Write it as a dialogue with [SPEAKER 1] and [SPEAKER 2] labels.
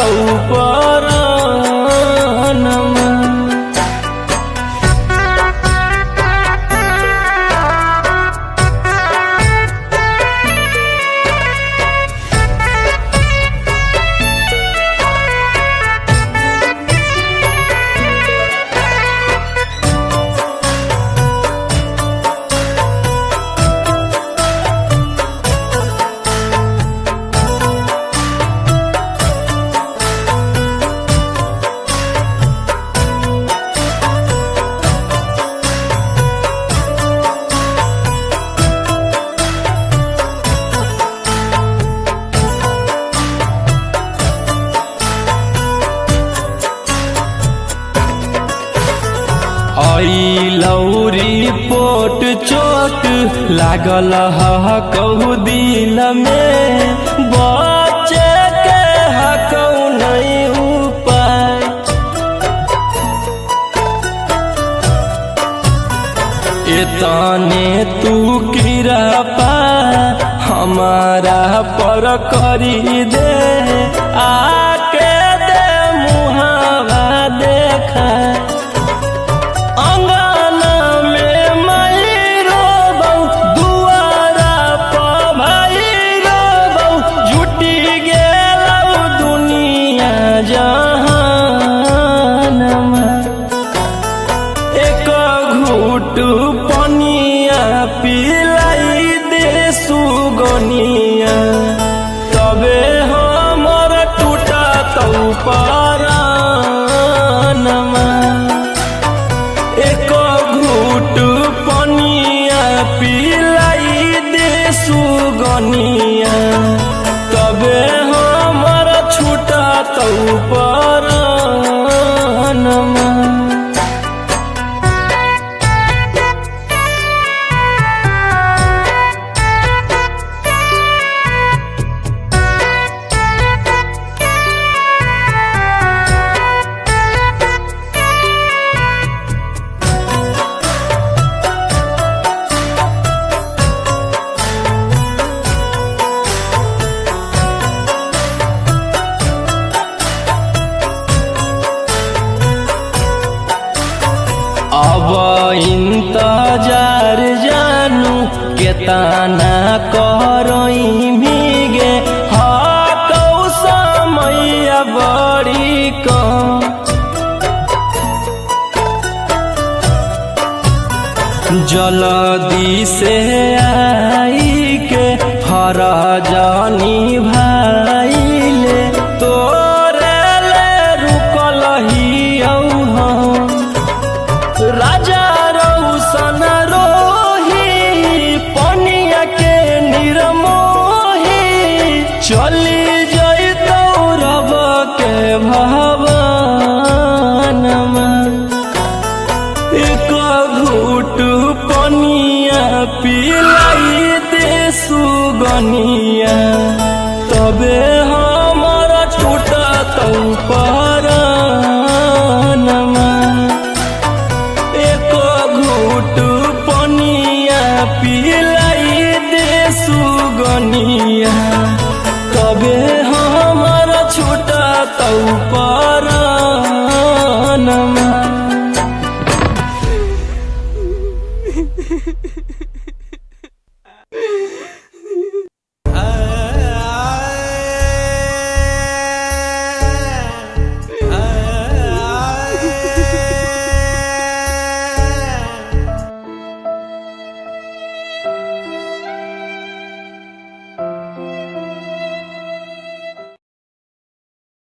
[SPEAKER 1] तौ परानमा। लौरी पोट चोट लागल कहू दिल में, बच्चे के हकौ नहीं उपाय। एतने तू कृपा हमारा पर करी दे, आके दे मुहावा देखा। पनिया पिलाई दे सुगनिया, तबे हमर टूटा तौ परानमा। एक घूट पनिया पिलाई दे सुगनिया, तबे हमर छूटा तौ परानमा। अब इंतजार जानू केतना करई मिगे, हाकौ समय बड़ी कम। जल्दी से आई के फरजानी भाईले, तोरे ले रुकल ही राजा रौशन रोही, पनिया के निर्मोही। चली जइतौ रब के भवनमा, एक घूट पनिया पिलाई दे सुगनिया, तबे हमर टूटा तौ परानमा। पनिया पिलाई दे सुगनिया, तबे हमर छूटा तौ परानमा।